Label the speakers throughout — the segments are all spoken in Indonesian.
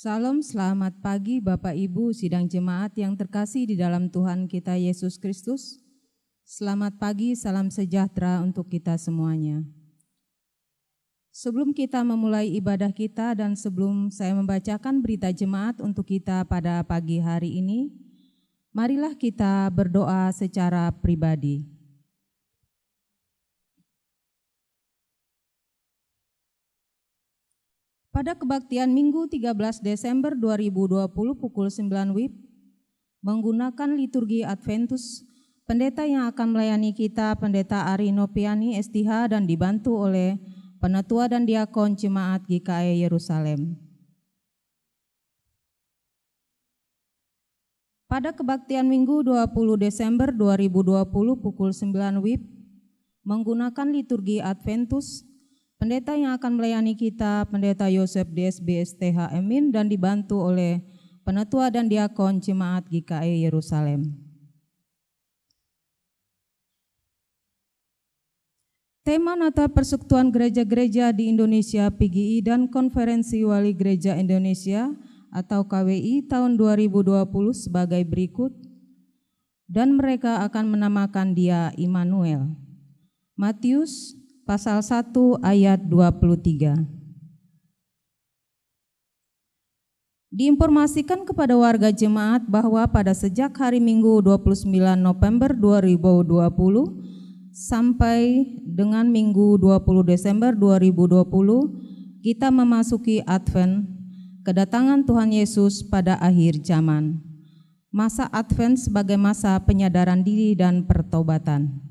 Speaker 1: Salam, selamat pagi Bapak Ibu sidang jemaat yang terkasih di dalam Tuhan kita Yesus Kristus. Selamat pagi, salam sejahtera untuk kita semuanya. Sebelum kita memulai ibadah kita dan sebelum saya membacakan berita jemaat untuk kita pada pagi hari ini, marilah kita berdoa secara pribadi. Pada kebaktian Minggu 13 Desember 2020 pukul 9 WIB, menggunakan liturgi Adventus, pendeta yang akan melayani kita, Pendeta Ari Nopiani STH, dan dibantu oleh penatua dan diakon Jemaat GKI Yerusalem. Pada kebaktian Minggu 20 Desember 2020 pukul 9 WIB, menggunakan liturgi Adventus, pendeta yang akan melayani kita, Pendeta Yosef DSB STH Emin, dan dibantu oleh penatua dan diakon Jemaat GKI Yerusalem. Tema Natal Persekutuan Gereja-Gereja di Indonesia PGI dan Konferensi Wali Gereja Indonesia atau KWI tahun 2020 sebagai berikut, dan mereka akan menamakan Dia Immanuel. Matius Pasal 1 ayat 23. Diinformasikan kepada warga jemaat bahwa pada sejak hari Minggu 29 November 2020 sampai dengan Minggu 20 Desember 2020 kita memasuki Advent, kedatangan Tuhan Yesus pada akhir zaman. Masa Advent sebagai masa penyadaran diri dan pertobatan.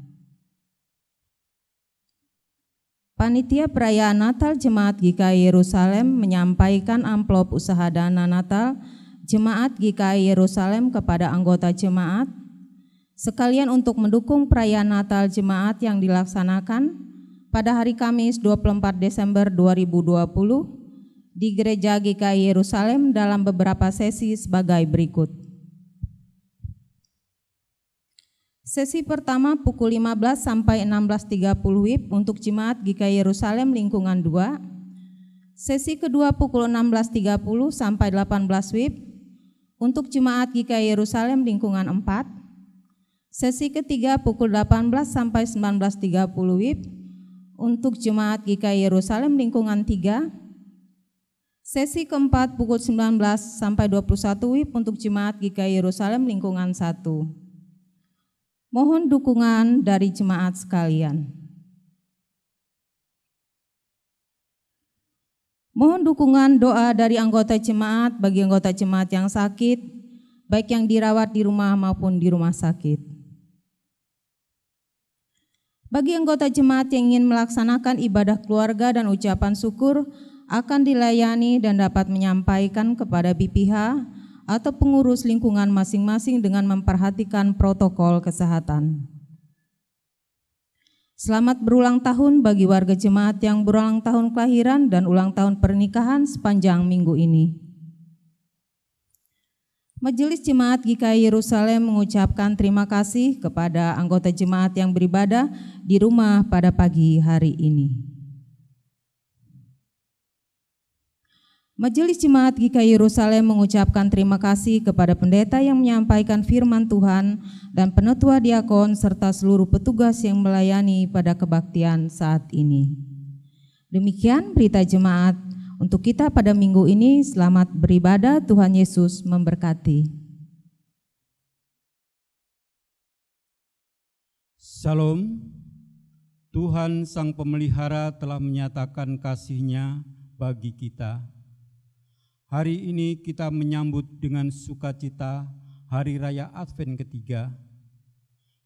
Speaker 1: Panitia Perayaan Natal Jemaat GKI Yerusalem menyampaikan amplop usaha dana Natal Jemaat GKI Yerusalem kepada anggota jemaat, sekalian untuk mendukung perayaan Natal Jemaat yang dilaksanakan pada hari Kamis 24 Desember 2020 di Gereja GKI Yerusalem dalam beberapa sesi sebagai berikut. Sesi pertama pukul 15 sampai 16.30 WIB untuk Jemaat GKI Yerusalem lingkungan 2. Sesi kedua pukul 16.30 sampai 18 WIB untuk Jemaat GKI Yerusalem lingkungan 4. Sesi ketiga pukul 18 sampai 19.30 WIB untuk Jemaat GKI Yerusalem lingkungan 3. Sesi keempat pukul 19 sampai 21 WIB untuk Jemaat GKI Yerusalem lingkungan 1. Mohon dukungan dari jemaat sekalian. Mohon dukungan doa dari anggota jemaat bagi anggota jemaat yang sakit, baik yang dirawat di rumah maupun di rumah sakit. Bagi anggota jemaat yang ingin melaksanakan ibadah keluarga dan ucapan syukur, akan dilayani dan dapat menyampaikan kepada BPH atau pengurus lingkungan masing-masing dengan memperhatikan protokol kesehatan. Selamat berulang tahun bagi warga jemaat yang berulang tahun kelahiran dan ulang tahun pernikahan sepanjang minggu ini. Majelis Jemaat GKI Yerusalem mengucapkan terima kasih kepada anggota jemaat yang beribadah di rumah pada pagi hari ini. Majelis Jemaat GKI Yerusalem mengucapkan terima kasih kepada pendeta yang menyampaikan firman Tuhan dan penatua diakon serta seluruh petugas yang melayani pada kebaktian saat ini. Demikian berita jemaat untuk kita pada minggu ini. Selamat beribadah, Tuhan Yesus memberkati.
Speaker 2: Shalom. Tuhan Sang Pemelihara telah menyatakan kasih-Nya bagi kita. Hari ini kita menyambut dengan sukacita Hari Raya Advent ketiga.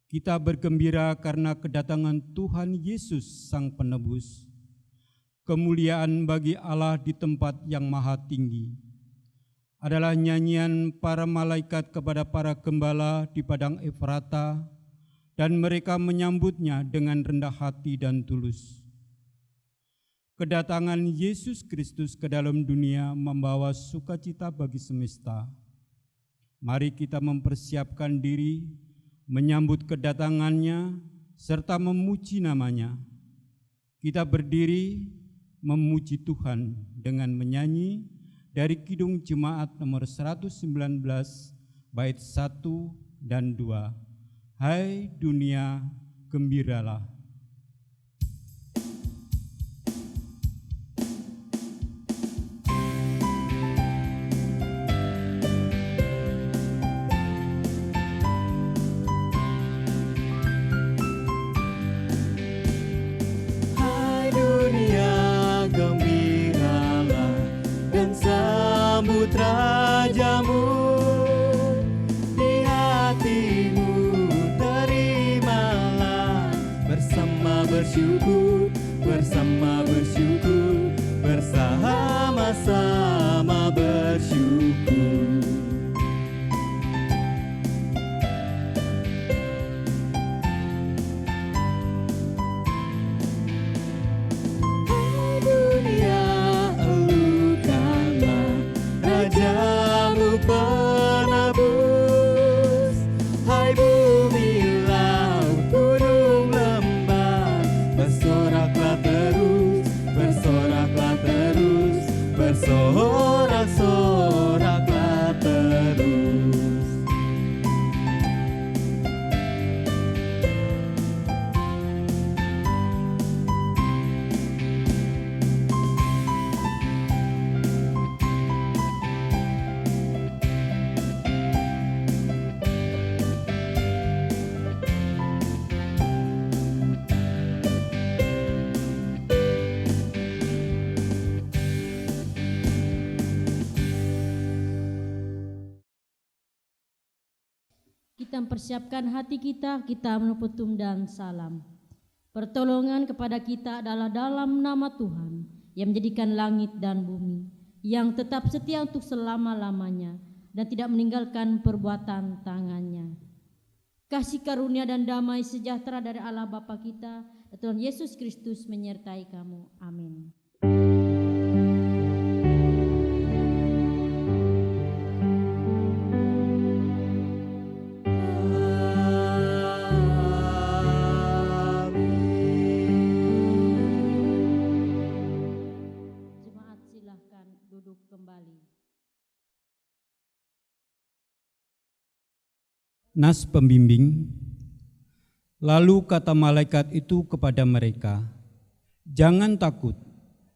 Speaker 2: Kita bergembira karena kedatangan Tuhan Yesus Sang Penebus. Kemuliaan bagi Allah di tempat yang maha tinggi adalah nyanyian para malaikat kepada para gembala di padang Efrata, dan mereka menyambutnya dengan rendah hati dan tulus. Kedatangan Yesus Kristus ke dalam dunia membawa sukacita bagi semesta. Mari kita mempersiapkan diri menyambut kedatangannya serta memuji namanya. Kita berdiri memuji Tuhan dengan menyanyi dari Kidung Jemaat nomor 119 bait 1 dan 2. Hai dunia, gembiralah.
Speaker 3: Rajamu di hatimu, terimalah bersama bersyukur, bersama-sama bersyukur. Penebus, hai bumi, laut, gunung, lembah, bersoraklah terus, bersorak-soraklah terus.
Speaker 4: Kita mempersiapkan hati kita menuputum dan salam. Pertolongan kepada kita adalah dalam nama Tuhan yang menjadikan langit dan bumi, yang tetap setia untuk selama-lamanya dan tidak meninggalkan perbuatan tangannya. Kasih karunia dan damai sejahtera dari Allah Bapa kita dan Tuhan Yesus Kristus menyertai kamu. Amin.
Speaker 2: Nas pembimbing. Lalu kata malaikat itu kepada mereka, "Jangan takut,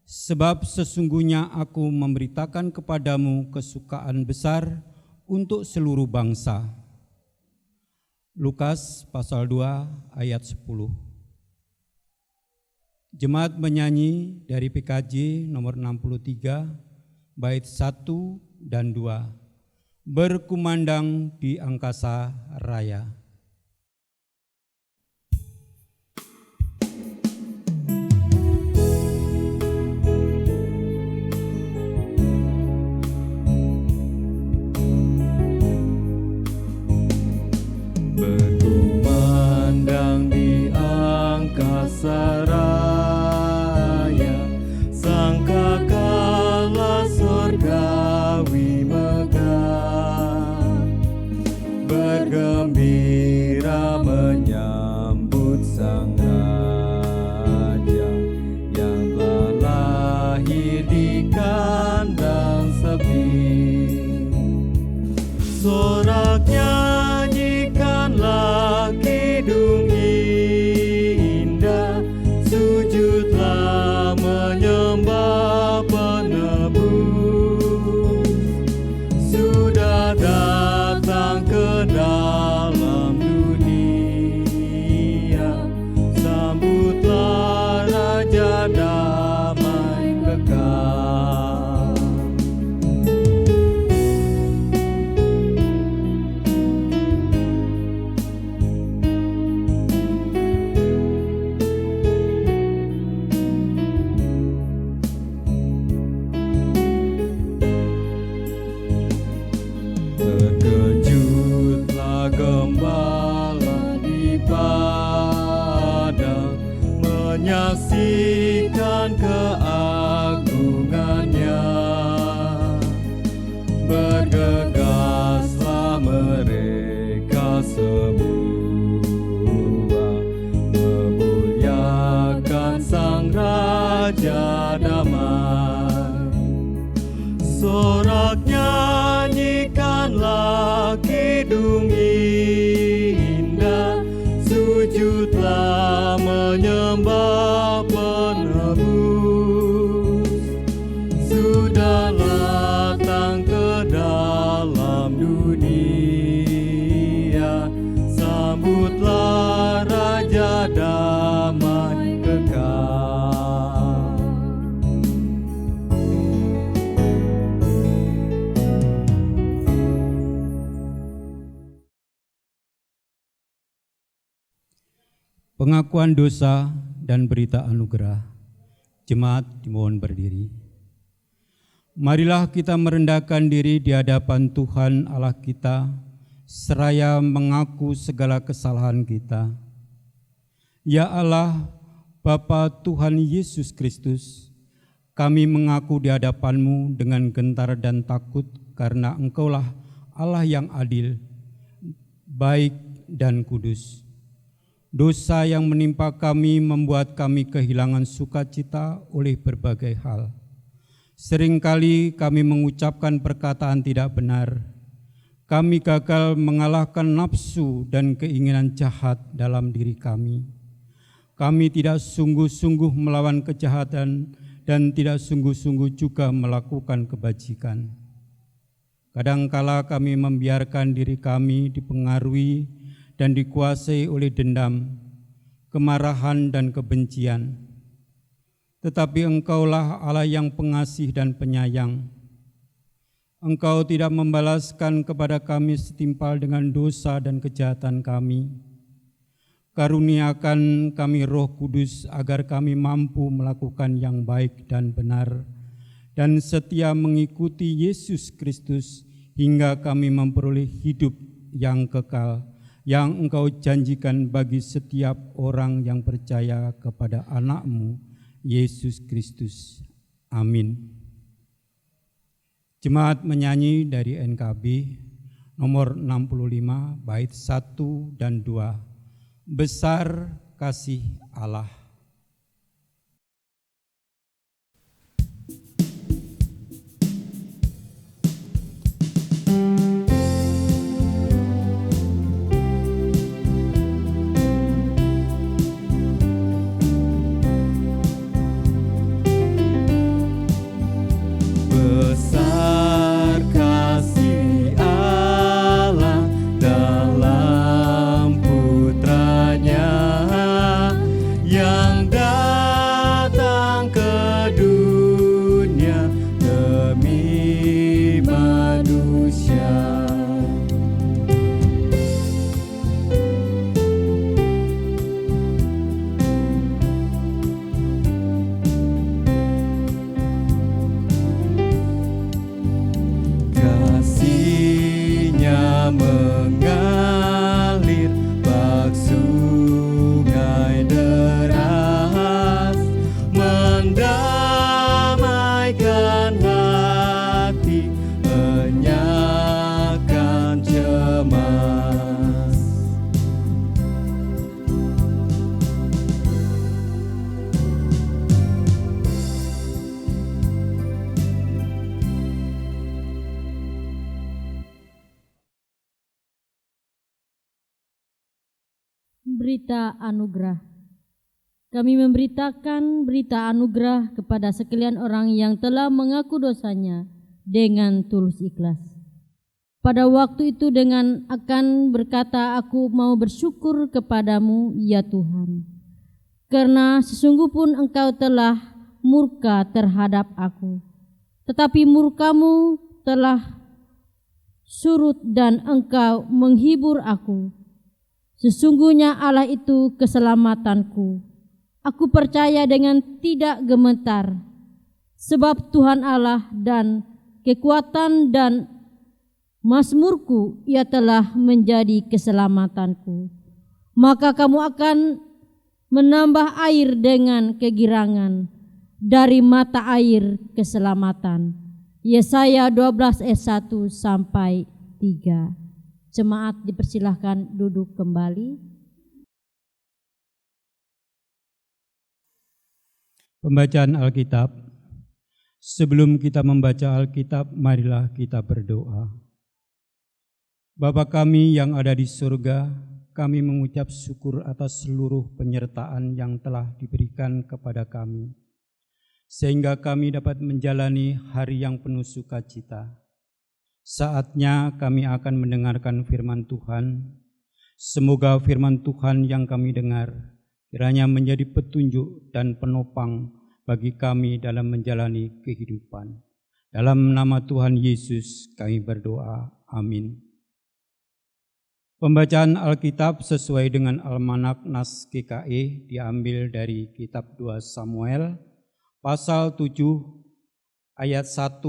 Speaker 2: sebab sesungguhnya aku memberitakan kepadamu kesukaan besar untuk seluruh bangsa." Lukas pasal 2 ayat 10. Jemaat menyanyi dari PKJ nomor 63 bait 1 dan 2. Berkumandang di angkasa raya.
Speaker 3: Berkumandang di angkasa raya, sangkakanlah surgawi megah, bergembira menyambut sang raja yang telah lahir di kandang sepi. Soraknya nyanyikanlah kidung indah, sujudlah menyembah penebus. Sudah datang ke dalam dunia, sambutlah Raja damai kekal. sorak nyanyikanlah kidung indah, sujudlah menyembah penebus. Sudah datang ke dalam dunia, sambutlah Raja damai kekal.
Speaker 2: Pengakuan dosa dan berita anugerah. Jemaat dimohon berdiri. Marilah kita merendahkan diri di hadapan Tuhan Allah kita, seraya mengaku segala kesalahan kita. Ya Allah, Bapa Tuhan Yesus Kristus, kami mengaku di hadapan-Mu dengan gentar dan takut, karena Engkaulah Allah yang adil, baik dan kudus. Dosa yang menimpa kami membuat kami kehilangan sukacita oleh berbagai hal. Seringkali kami mengucapkan perkataan tidak benar. Kami gagal mengalahkan nafsu dan keinginan jahat dalam diri kami. Kami tidak sungguh-sungguh melawan kejahatan dan tidak sungguh-sungguh juga melakukan kebajikan. Kadangkala kami membiarkan diri kami dipengaruhi dan dikuasai oleh dendam, kemarahan dan kebencian. Tetapi Engkaulah Allah yang pengasih dan penyayang. Engkau tidak membalaskan kepada kami setimpal dengan dosa dan kejahatan kami. Karuniakan kami Roh Kudus agar kami mampu melakukan yang baik dan benar, dan setia mengikuti Yesus Kristus hingga kami memperoleh hidup yang kekal, yang Engkau janjikan bagi setiap orang yang percaya kepada anak-Mu, Yesus Kristus. Amin. Jemaat menyanyi dari NKB nomor 65 bait 1 dan 2. Besar kasih Allah.
Speaker 3: Besar kasih Allah dalam putranya yang datang ke dunia demi manusia. Kasih-Nya mengalir bak sungai deras, mendamaikan hati, enyahkan cemas.
Speaker 4: Berita anugerah. Kami memberitakan berita anugerah kepada sekalian orang yang telah mengaku dosanya dengan tulus ikhlas. Pada waktu itu dengan akan berkata, aku mau bersyukur kepadamu ya Tuhan, karena sesungguh pun Engkau telah murka terhadap aku, tetapi murkamu telah surut dan Engkau menghibur aku. Sesungguhnya Allah itu keselamatanku. Aku percaya dengan tidak gemetar, sebab Tuhan Allah dan kekuatan dan mazmurku, Ia telah menjadi keselamatanku. Maka kamu akan menambah air dengan kegirangan dari mata air keselamatan. Yesaya 12 ayat 1 sampai 3. Jemaat dipersilahkan duduk kembali.
Speaker 2: Pembacaan Alkitab. Sebelum kita membaca Alkitab, marilah kita berdoa. Bapa kami yang ada di surga, kami mengucap syukur atas seluruh penyertaan yang telah diberikan kepada kami, sehingga kami dapat menjalani hari yang penuh sukacita. Saatnya kami akan mendengarkan firman Tuhan. Semoga firman Tuhan yang kami dengar kiranya menjadi petunjuk dan penopang bagi kami dalam menjalani kehidupan. Dalam nama Tuhan Yesus kami berdoa. Amin. Pembacaan Alkitab sesuai dengan Almanak Nas GKI diambil dari kitab 2 Samuel pasal 7 ayat 1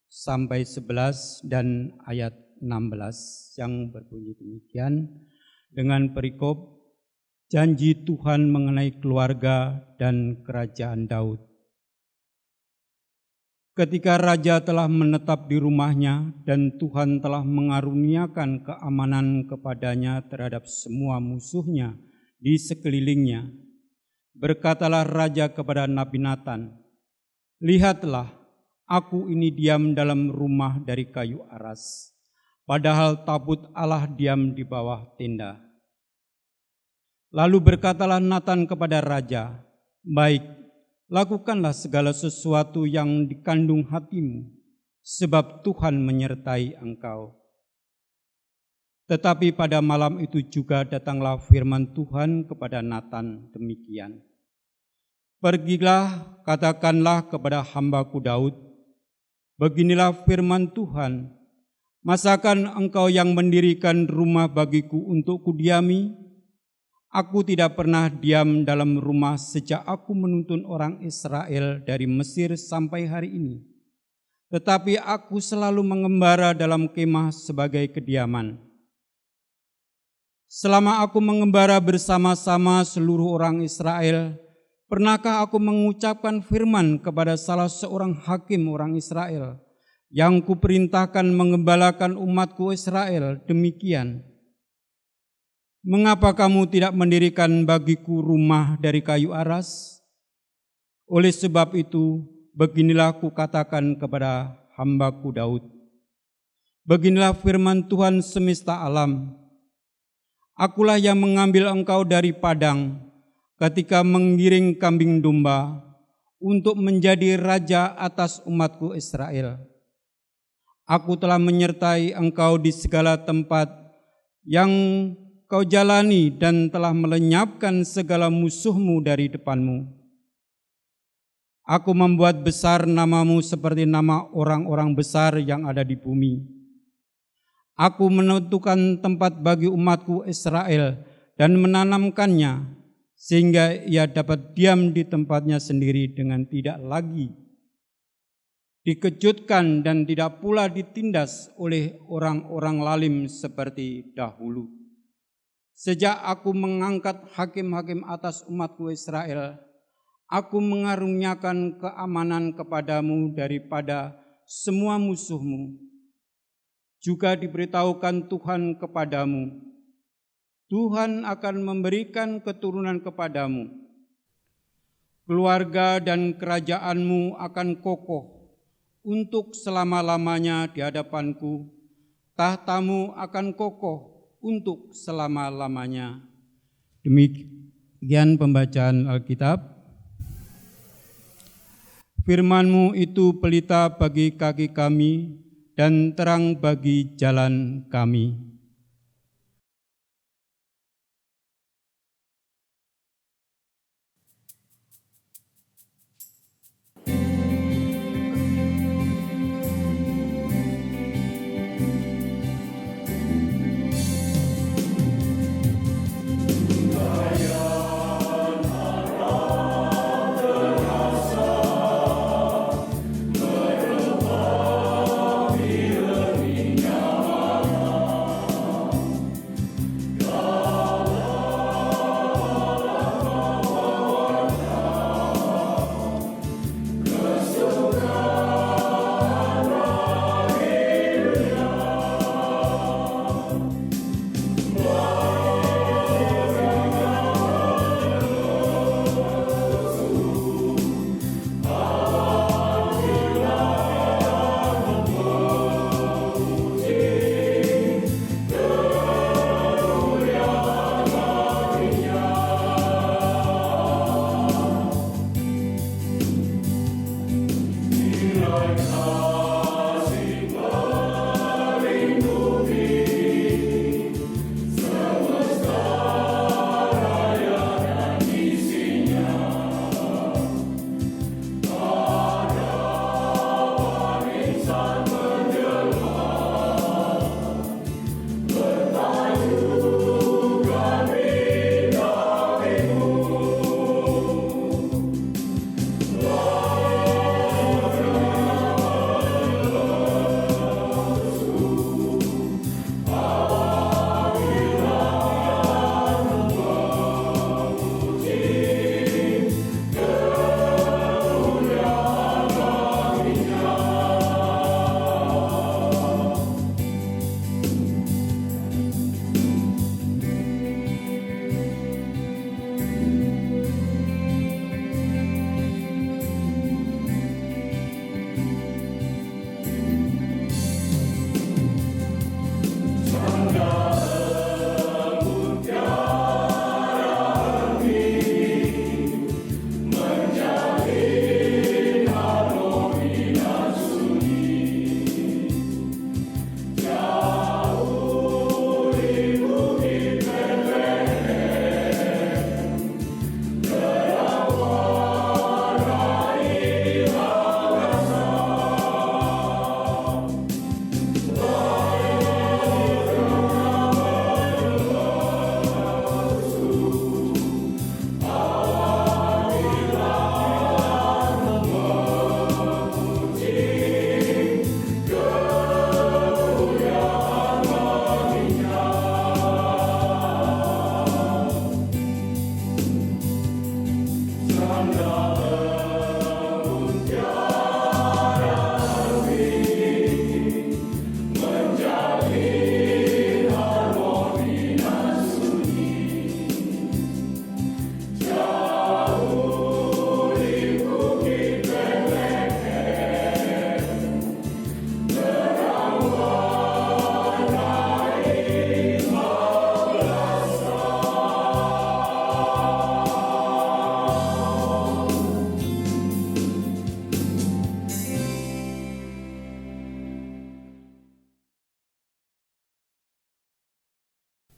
Speaker 2: sampai 11 dan ayat 16 yang berbunyi demikian dengan perikop janji Tuhan mengenai keluarga dan kerajaan Daud. Ketika raja telah menetap di rumahnya dan Tuhan telah mengaruniakan keamanan kepadanya terhadap semua musuhnya di sekelilingnya, berkatalah raja kepada Nabi Natan, "Lihatlah, aku ini diam dalam rumah dari kayu aras, padahal tabut Allah diam di bawah tenda." Lalu berkatalah Natan kepada raja, "Baik, lakukanlah segala sesuatu yang dikandung hatimu, sebab Tuhan menyertai engkau." Tetapi pada malam itu juga datanglah firman Tuhan kepada Natan demikian, "Pergilah, katakanlah kepada hambaku Daud, beginilah firman Tuhan, masakan engkau yang mendirikan rumah bagiku untuk kudiami? Aku tidak pernah diam dalam rumah sejak aku menuntun orang Israel dari Mesir sampai hari ini. Tetapi aku selalu mengembara dalam kemah sebagai kediaman. Selama aku mengembara bersama-sama seluruh orang Israel, pernahkah aku mengucapkan firman kepada salah seorang hakim orang Israel yang kuperintahkan mengembalakan umatku Israel demikian? Mengapa kamu tidak mendirikan bagiku rumah dari kayu aras? Oleh sebab itu, beginilah kukatakan kepada hambaku Daud. Beginilah firman Tuhan semesta alam. Akulah yang mengambil engkau dari padang ketika menggiring kambing domba untuk menjadi raja atas umatku Israel. Aku telah menyertai engkau di segala tempat yang kau jalani dan telah melenyapkan segala musuhmu dari depanmu. Aku membuat besar namamu seperti nama orang-orang besar yang ada di bumi. Aku menentukan tempat bagi umatku Israel dan menanamkannya, sehingga ia dapat diam di tempatnya sendiri dengan tidak lagi dikejutkan dan tidak pula ditindas oleh orang-orang lalim seperti dahulu. Sejak aku mengangkat hakim-hakim atas umatku Israel, aku mengaruniakan keamanan kepadamu daripada semua musuhmu. Juga diberitahukan Tuhan kepadamu, Tuhan akan memberikan keturunan kepadamu. Keluarga dan kerajaanmu akan kokoh untuk selama-lamanya di hadapanku. Tahtamu akan kokoh untuk selama-lamanya. Demikian pembacaan Alkitab. Firman-Mu itu pelita bagi kaki kami dan terang bagi jalan kami.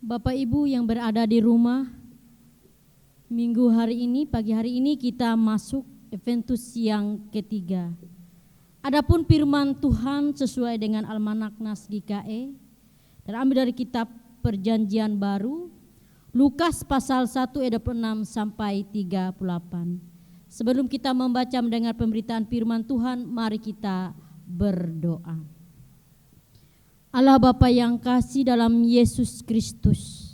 Speaker 4: Bapak Ibu yang berada di rumah, minggu hari ini, pagi hari ini kita masuk Adventus yang ketiga. Adapun firman Tuhan sesuai dengan Almanak Nas GKE, terambil dari kitab Perjanjian Baru, Lukas pasal 1 ayat 26 sampai 38. Sebelum kita membaca mendengar pemberitaan firman Tuhan, mari kita berdoa. Allah Bapa yang kasih dalam Yesus Kristus,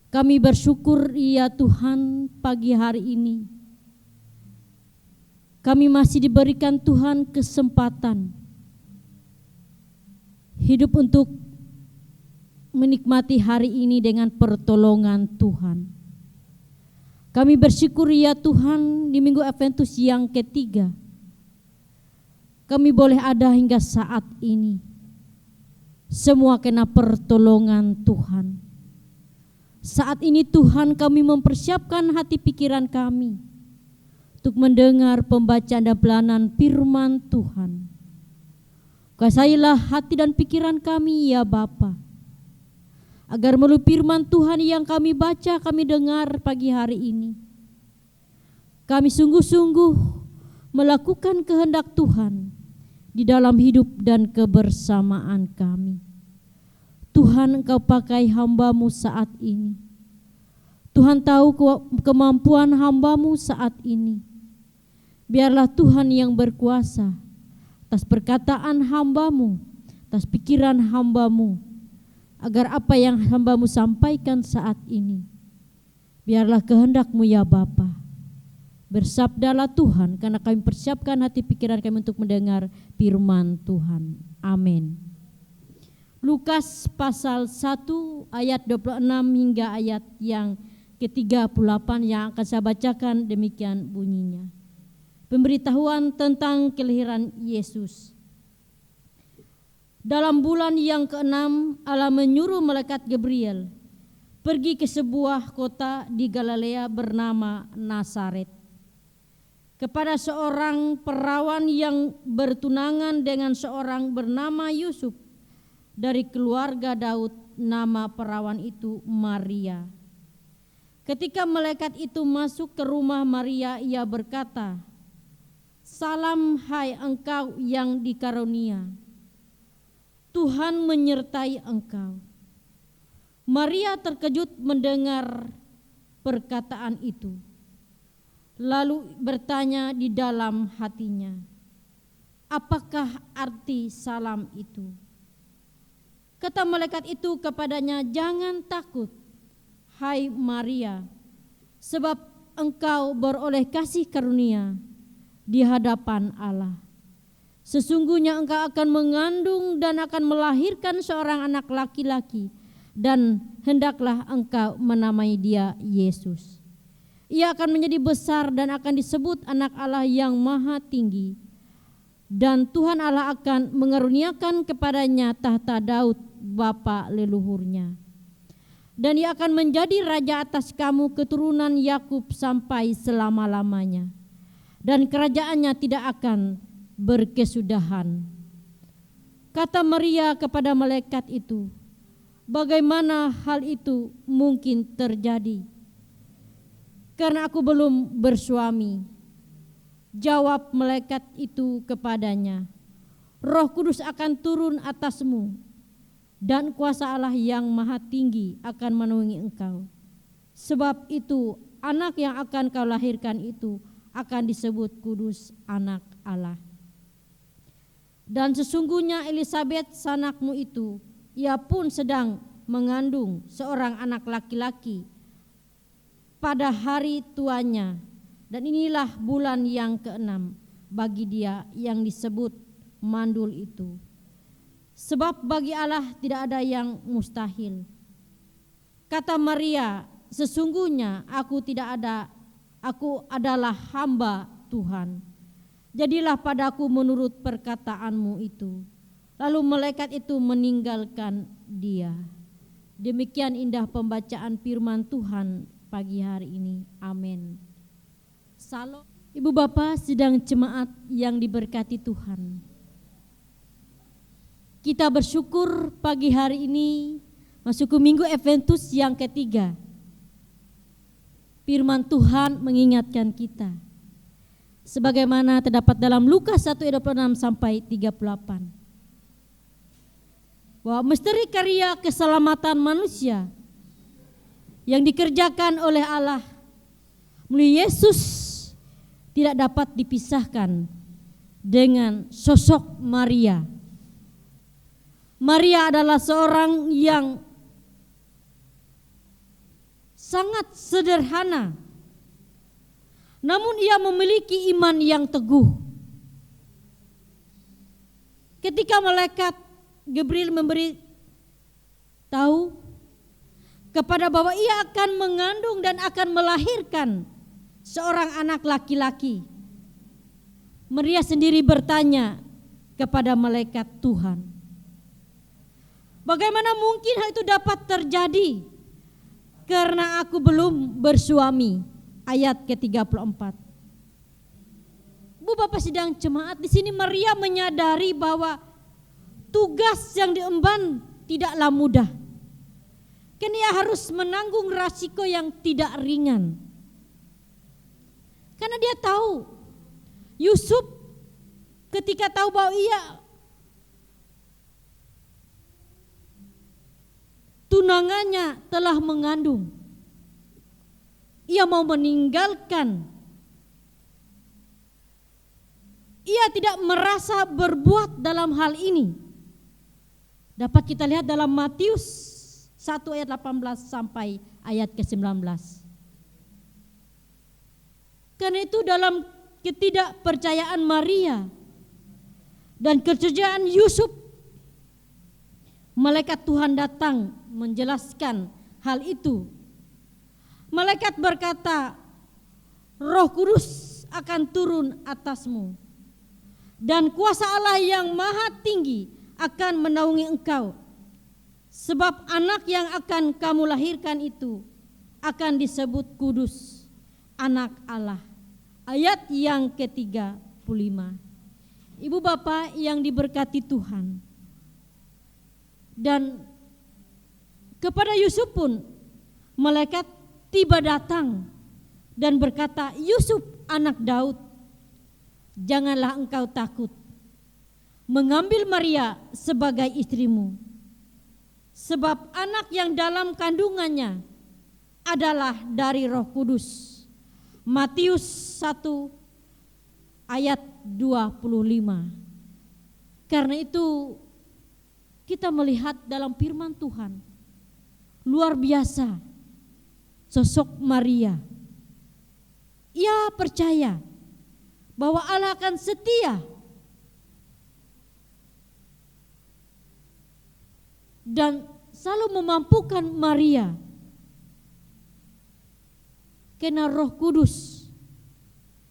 Speaker 4: kami bersyukur ya Tuhan pagi hari ini. Kami masih diberikan Tuhan kesempatan hidup untuk menikmati hari ini dengan pertolongan Tuhan. Kami bersyukur ya Tuhan di minggu Adventus yang ketiga, kami boleh ada hingga saat ini. Semua kena pertolongan Tuhan. Saat ini Tuhan kami mempersiapkan hati pikiran kami untuk mendengar pembacaan dan pelayanan firman Tuhan. Kasailah hati dan pikiran kami ya Bapa, agar melalui firman Tuhan yang kami baca, kami dengar pagi hari ini, kami sungguh-sungguh melakukan kehendak Tuhan di dalam hidup dan kebersamaan kami. Tuhan, Engkau pakai hamba-Mu saat ini. Tuhan tahu kemampuan hamba-Mu saat ini. Biarlah Tuhan yang berkuasa atas perkataan hamba-Mu, atas pikiran hamba-Mu, agar apa yang hamba-Mu sampaikan saat ini, biarlah kehendak-Mu ya Bapa. Bersabdalah Tuhan, karena kami persiapkan hati pikiran kami untuk mendengar firman Tuhan. Amin. Lukas pasal 1 ayat 26 hingga ayat yang ke-38 yang akan saya bacakan, demikian bunyinya. Pemberitahuan tentang kelahiran Yesus. Dalam bulan yang ke-6 Allah menyuruh malaikat Gabriel pergi ke sebuah kota di Galilea bernama Nazaret, kepada seorang perawan yang bertunangan dengan seorang bernama Yusuf dari keluarga Daud. Nama perawan itu Maria. Ketika malaikat itu masuk ke rumah Maria, ia berkata, "Salam hai engkau yang dikarunia, Tuhan menyertai engkau." Maria terkejut mendengar perkataan itu, lalu bertanya di dalam hatinya, apakah arti salam itu? Kata malaikat itu kepadanya, "Jangan takut, hai Maria, sebab engkau beroleh kasih karunia di hadapan Allah. Sesungguhnya engkau akan mengandung dan akan melahirkan seorang anak laki-laki, dan hendaklah engkau menamai dia Yesus. Ia akan menjadi besar dan akan disebut anak Allah yang maha tinggi. Dan Tuhan Allah akan mengaruniakan kepadanya tahta Daud bapa leluhurnya. Dan ia akan menjadi raja atas kamu keturunan Yakub sampai selama-lamanya. Dan kerajaannya tidak akan berkesudahan." Kata Maria kepada malaikat itu, "Bagaimana hal itu mungkin terjadi? Karena aku belum bersuami." Jawab malaikat itu kepadanya, "Roh Kudus akan turun atasmu, dan kuasa Allah yang maha tinggi akan menaungi engkau. Sebab itu anak yang akan kau lahirkan itu akan disebut kudus, anak Allah. Dan sesungguhnya Elisabet sanakmu itu, ia pun sedang mengandung seorang anak laki-laki pada hari tuanya, dan inilah bulan yang ke-6 bagi dia yang disebut mandul itu. Sebab bagi Allah tidak ada yang mustahil." Kata Maria, "Sesungguhnya aku adalah hamba Tuhan. Jadilah padaku menurut perkataanmu itu." Lalu malaikat itu meninggalkan dia. Demikian indah pembacaan firman Tuhan pagi hari ini. Amin. Salam. Ibu Bapak sidang jemaat yang diberkati Tuhan. Kita bersyukur pagi hari ini Masuk ke minggu Adventus yang ketiga. Firman Tuhan mengingatkan kita. Sebagaimana terdapat dalam Lukas 1:26 sampai 38. Bahwa misteri karya keselamatan manusia yang dikerjakan oleh Allah melalui Yesus tidak dapat dipisahkan dengan sosok Maria. Maria adalah seorang yang sangat sederhana, namun ia memiliki iman yang teguh. Ketika malaikat Gabriel memberi tahu kepada bahwa ia akan mengandung dan akan melahirkan seorang anak laki-laki, Maria sendiri bertanya kepada malaikat Tuhan, bagaimana mungkin hal itu dapat terjadi? Karena aku belum bersuami. Ayat ke-34. Bu Bapak sidang jemaat, di sini Maria menyadari bahwa tugas yang diemban tidaklah mudah. Karena ia harus menanggung resiko yang tidak ringan. Karena dia tahu Yusuf ketika tahu bahwa ia tunangannya telah mengandung, ia mau meninggalkan. Ia tidak merasa berbuat dalam hal ini. Dapat kita lihat dalam Matius 1 ayat 18 sampai ayat ke-19. Karena itu dalam ketidakpercayaan Maria dan kecurigaan Yusuf, malaikat Tuhan datang menjelaskan hal itu. Malaikat berkata, Roh Kudus akan turun atasmu dan kuasa Allah yang maha tinggi akan menaungi engkau. Sebab anak yang akan kamu lahirkan itu akan disebut kudus, anak Allah. Ayat yang ke-35. Ibu bapak yang diberkati Tuhan. Dan kepada Yusuf pun malaikat tiba datang dan berkata, Yusuf anak Daud, janganlah engkau takut mengambil Maria sebagai istrimu, sebab anak yang dalam kandungannya adalah dari Roh Kudus. Matius 1 ayat 25. Karena itu kita melihat dalam firman Tuhan luar biasa sosok Maria. Ia percaya bahwa Allah akan setia dan selalu memampukan Maria. Karena Roh Kudus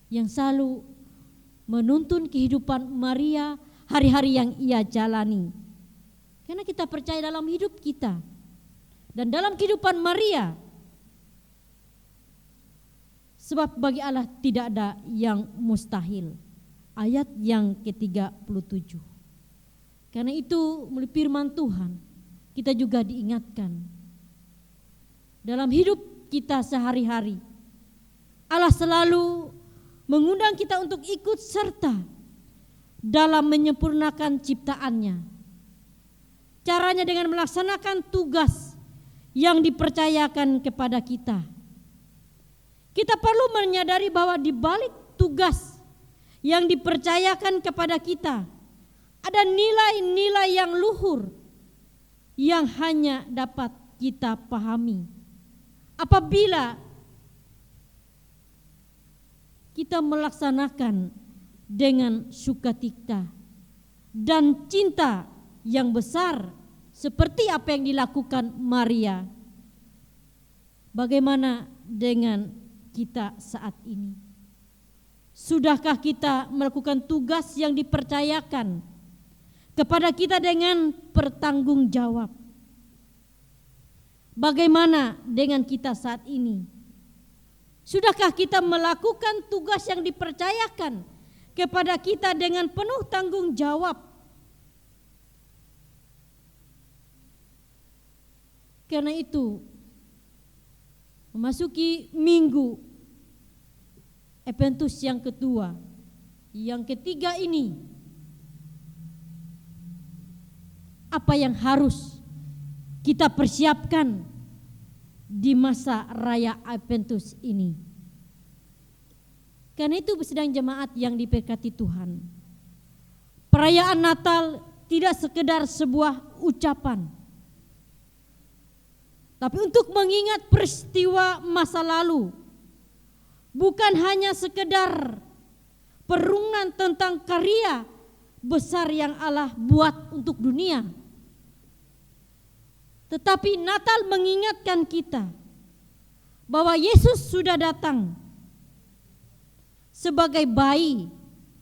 Speaker 4: yang selalu menuntun kehidupan Maria hari-hari yang ia jalani. Karena kita percaya dalam hidup kita dan dalam kehidupan Maria, sebab bagi Allah tidak ada yang mustahil. Ayat yang ke-37. Karena itu melalui firman Tuhan kita juga diingatkan dalam hidup kita sehari-hari. Allah selalu mengundang kita untuk ikut serta dalam menyempurnakan ciptaannya. Caranya dengan melaksanakan tugas yang dipercayakan kepada kita. Kita perlu menyadari bahwa di balik tugas yang dipercayakan kepada kita ada nilai-nilai yang luhur yang hanya dapat kita pahami apabila kita melaksanakan dengan sukacita dan cinta yang besar seperti apa yang dilakukan Maria. Bagaimana dengan kita saat ini? Sudahkah kita melakukan tugas yang dipercayakan kepada kita dengan bertanggung jawab? Bagaimana dengan kita saat ini? Sudahkah kita melakukan tugas yang dipercayakan kepada kita dengan penuh tanggung jawab? Karena itu, memasuki minggu Adventus yang kedua, yang ketiga ini, apa yang harus kita persiapkan di masa raya Adventus ini? Karena itu sedang jemaat yang diberkati Tuhan, perayaan Natal tidak sekedar sebuah ucapan, tapi untuk mengingat peristiwa masa lalu, bukan hanya sekedar perenungan tentang karya besar yang Allah buat untuk dunia, tetapi Natal mengingatkan kita bahwa Yesus sudah datang sebagai bayi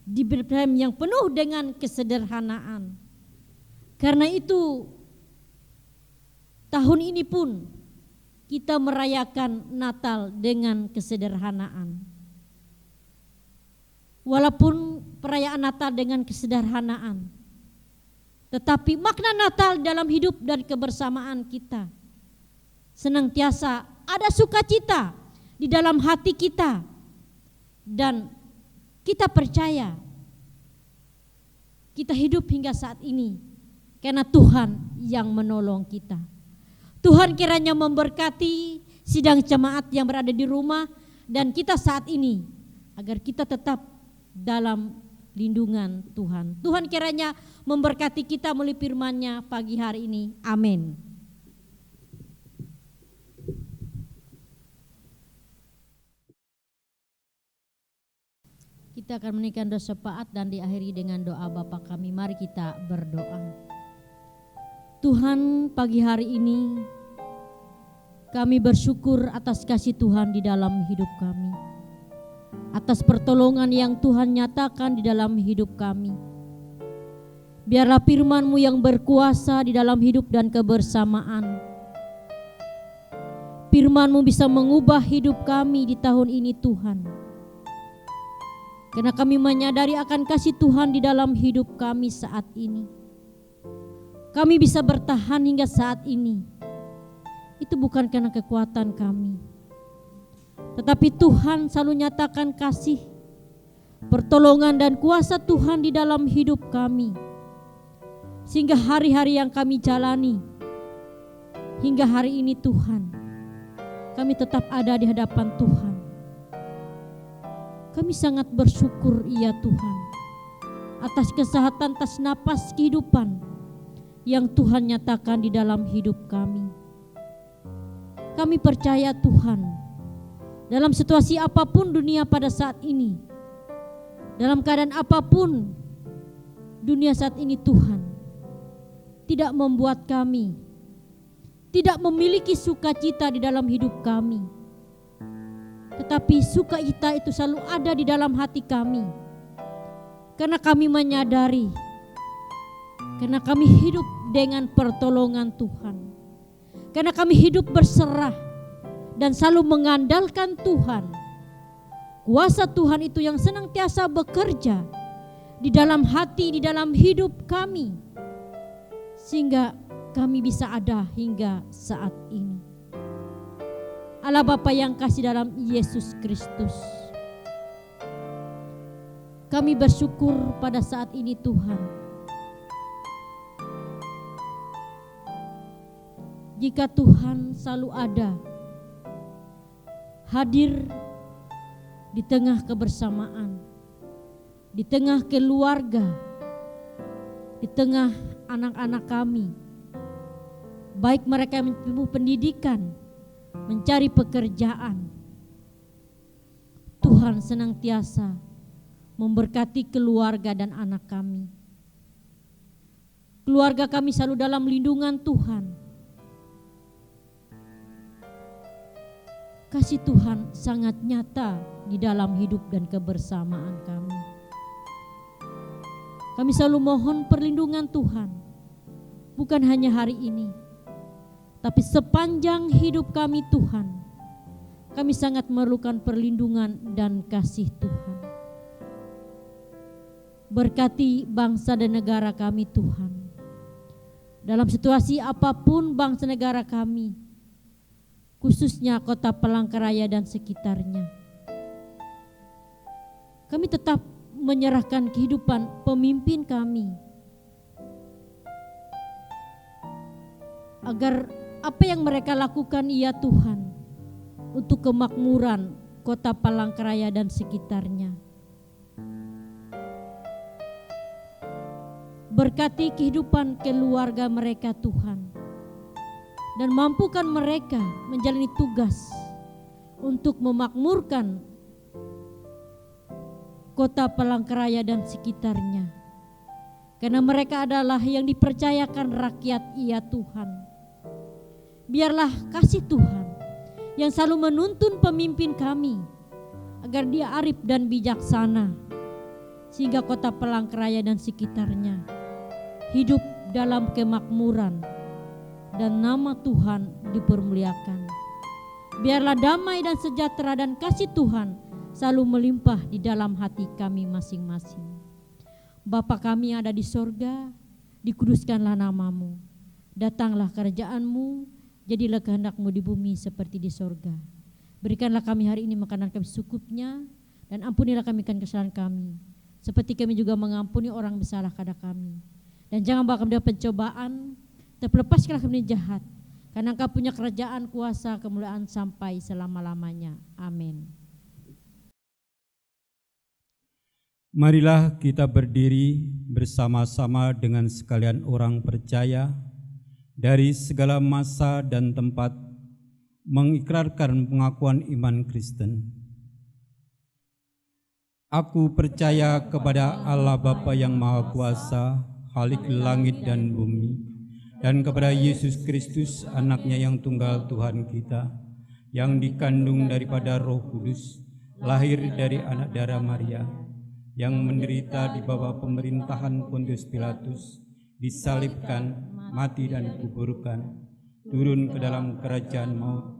Speaker 4: di Betlehem yang penuh dengan kesederhanaan. Karena itu tahun ini pun kita merayakan Natal dengan kesederhanaan. Walaupun perayaan Natal dengan kesederhanaan, tetapi makna Natal dalam hidup dan kebersamaan kita senantiasa ada sukacita di dalam hati kita, dan kita percaya kita hidup hingga saat ini karena Tuhan yang menolong kita. Tuhan kiranya memberkati sidang jemaat yang berada di rumah dan kita saat ini, agar kita tetap dalam lindungan Tuhan. Tuhan kiranya memberkati kita melalui firman-Nya pagi hari ini. Amin. Kita akan menaikkan doa syafaat dan diakhiri dengan doa Bapa kami. Mari kita berdoa. Tuhan, pagi hari ini kami bersyukur atas kasih Tuhan di dalam hidup kami, atas pertolongan yang Tuhan nyatakan di dalam hidup kami. Biarlah firman-Mu yang berkuasa di dalam hidup dan kebersamaan. Firman-Mu bisa mengubah hidup kami di tahun ini Tuhan. Karena kami menyadari akan kasih Tuhan di dalam hidup kami saat ini. Kami bisa bertahan hingga saat ini. Itu bukan karena kekuatan kami, tetapi Tuhan selalu nyatakan kasih, pertolongan dan kuasa Tuhan di dalam hidup kami. Sehingga hari-hari yang kami jalani hingga hari ini Tuhan, kami tetap ada di hadapan Tuhan. Kami sangat bersyukur ya Tuhan atas kesehatan, atas napas kehidupan yang Tuhan nyatakan di dalam hidup kami. Kami percaya Tuhan, dalam situasi apapun dunia pada saat ini, dalam keadaan apapun dunia saat ini Tuhan, tidak membuat kami tidak memiliki sukacita di dalam hidup kami. Tetapi sukacita itu selalu ada di dalam hati kami. Karena kami menyadari, karena kami hidup dengan pertolongan Tuhan. Karena kami hidup berserah dan selalu mengandalkan Tuhan. Kuasa Tuhan itu yang senantiasa bekerja di dalam hati, di dalam hidup kami. Sehingga kami bisa ada hingga saat ini. Allah Bapa yang kasih dalam Yesus Kristus, kami bersyukur pada saat ini Tuhan. Jika Tuhan selalu ada, hadir di tengah kebersamaan, di tengah keluarga, di tengah anak-anak kami, baik mereka yang menempuh pendidikan, mencari pekerjaan, Tuhan senantiasa memberkati keluarga dan anak kami. Keluarga kami selalu dalam lindungan Tuhan. Kasih Tuhan sangat nyata di dalam hidup dan kebersamaan kami. Kami selalu mohon perlindungan Tuhan, bukan hanya hari ini, tapi sepanjang hidup kami Tuhan. Kami sangat memerlukan perlindungan dan kasih Tuhan. Berkati bangsa dan negara kami Tuhan. dalam situasi apapun bangsa negara kami, khususnya kota Palangkaraya dan sekitarnya. Kami tetap menyerahkan kehidupan pemimpin kami, agar apa yang mereka lakukan ya Tuhan untuk kemakmuran kota Palangkaraya dan sekitarnya. Berkati kehidupan keluarga mereka Tuhan, dan mampukan mereka menjalani tugas untuk memakmurkan kota Palangkaraya dan sekitarnya. Karena mereka adalah yang dipercayakan rakyat ya Tuhan. Biarlah kasih Tuhan yang selalu menuntun pemimpin kami agar dia arif dan bijaksana, sehingga kota Palangkaraya dan sekitarnya hidup dalam kemakmuran dan nama Tuhan dipermuliakan. Biarlah damai dan sejahtera dan kasih Tuhan selalu melimpah di dalam hati kami masing-masing. Bapa kami yang ada di sorga, dikuduskanlah namamu. Datanglah kerajaan-Mu, jadilah kehendak-Mu di bumi seperti di sorga. Berikanlah kami hari ini makanan kami secukupnya, dan ampunilah kami kesalahan kami, seperti kami juga mengampuni orang bersalah kepada kami. Dan jangan bawa kami dalam pencobaan, tapi lepaskanlah kami dari jahat, karena Engkau punya kerajaan, kuasa, kemuliaan sampai selama-lamanya. Amin.
Speaker 2: Marilah kita berdiri bersama-sama dengan sekalian orang percaya dari segala masa dan tempat, mengikrarkan pengakuan iman Kristen. Aku percaya kepada Allah Bapa yang Maha Kuasa, Khalik langit dan bumi, dan kepada Yesus Kristus, anaknya yang tunggal Tuhan kita, yang dikandung daripada Roh Kudus, lahir dari anak darah Maria, yang menderita di bawah pemerintahan Pontius Pilatus, disalibkan, mati dan dikuburkan, turun ke dalam kerajaan maut,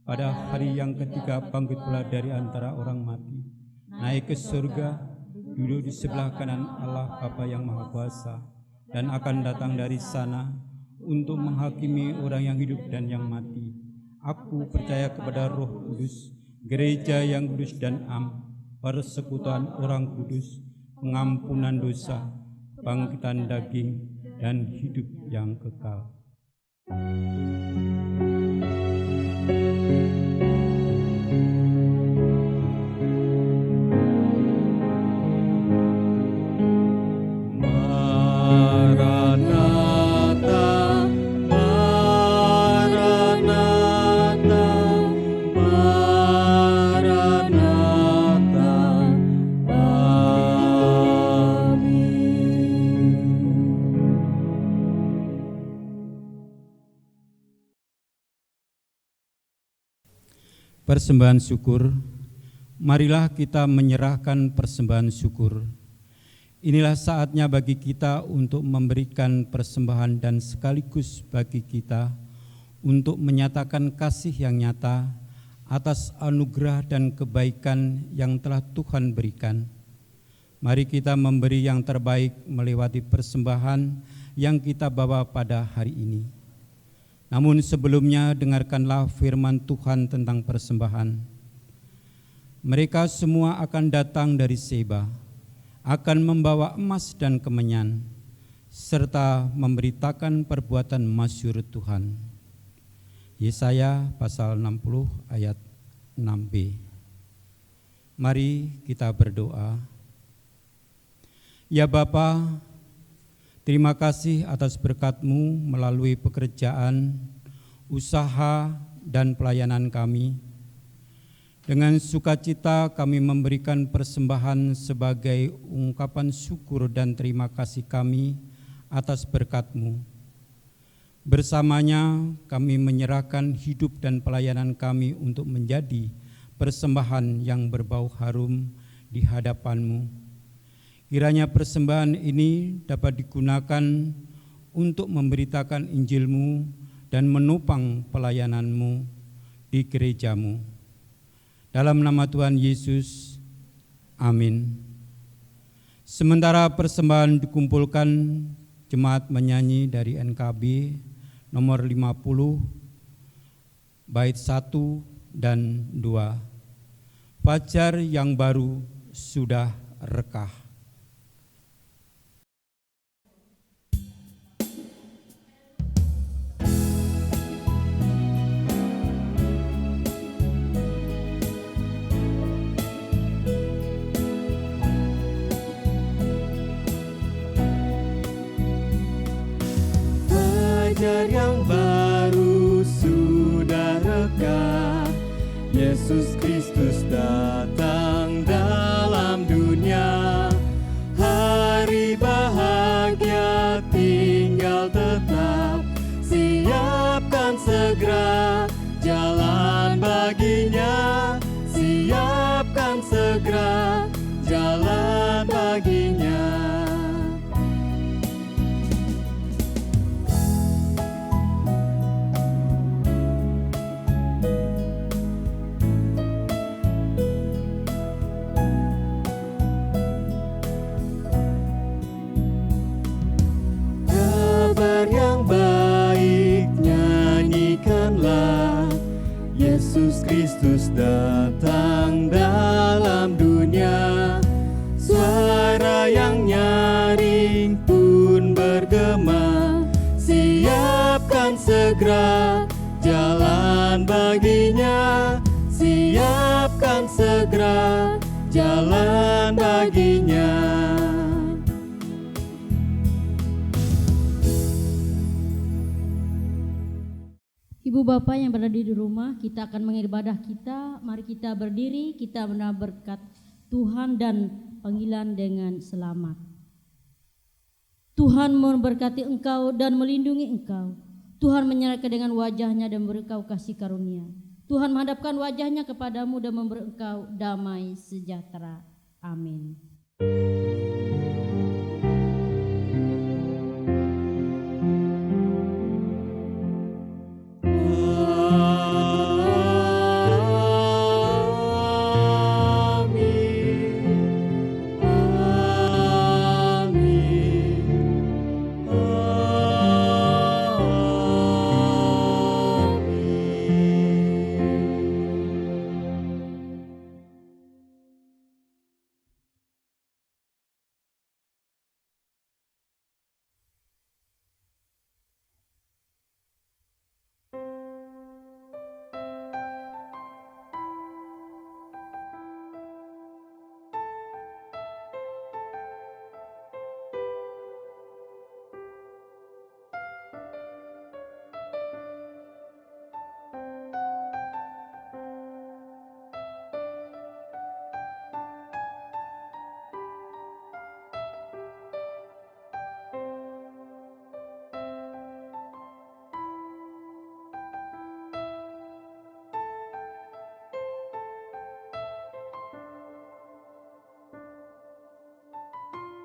Speaker 2: pada hari yang ketiga bangkit pula dari antara orang mati, naik ke surga, duduk di sebelah kanan Allah Bapa yang Maha Kuasa, dan akan datang dari sana untuk menghakimi orang yang hidup dan yang mati. Aku percaya kepada Roh Kudus, gereja yang kudus dan am, persekutuan orang kudus, pengampunan dosa, bangkitan daging, dan hidup yang kekal. Persembahan syukur. Marilah kita menyerahkan persembahan syukur. Inilah saatnya bagi kita untuk memberikan persembahan dan sekaligus bagi kita untuk menyatakan kasih yang nyata atas anugerah dan kebaikan yang telah Tuhan berikan. Mari kita memberi yang terbaik melewati persembahan yang kita bawa pada hari ini. Namun sebelumnya dengarkanlah firman Tuhan tentang persembahan. Mereka semua akan datang dari Seba, akan membawa emas dan kemenyan, serta memberitakan perbuatan masyhur Tuhan. Yesaya pasal 60 ayat 6b. Mari kita berdoa. Ya Bapa, terima kasih atas berkat-Mu melalui pekerjaan, usaha, dan pelayanan kami. Dengan sukacita kami memberikan persembahan sebagai ungkapan syukur dan terima kasih kami atas berkat-Mu. Bersamanya kami menyerahkan hidup dan pelayanan kami untuk menjadi persembahan yang berbau harum di hadapan-Mu. Kiranya persembahan ini dapat digunakan untuk memberitakan Injil-Mu dan menopang pelayanan-Mu di gereja-Mu. Dalam nama Tuhan Yesus, amin. Sementara persembahan dikumpulkan, Jemaat menyanyi dari NKB nomor 50 bait 1 dan 2. Fajar yang baru sudah rekah.
Speaker 3: Fajar yang baru sudah rekah, Yesus Kristus datang dalam dunia. Hari bahagia tinggal tetap, siapkan segera jalan baginya. Siapkan segera jalan baginya. Kabar yang baik nyanyikanlah, Yesus Kristus datang dalam dunia. Suara yang nyaring pun bergema, siapkan segera jalan baginya. Siapkan segera jalan baginya.
Speaker 4: Ibu Bapak yang berada di rumah, kita akan mengibadah kita. Mari kita berdiri, kita menerima berkat Tuhan dan panggilan dengan selamat. Tuhan memberkati engkau dan melindungi engkau. Tuhan menyerahkan dengan wajahnya dan memberi engkau kasih karunia. Tuhan menghadapkan wajahnya kepadamu dan memberi engkau damai sejahtera. Amin.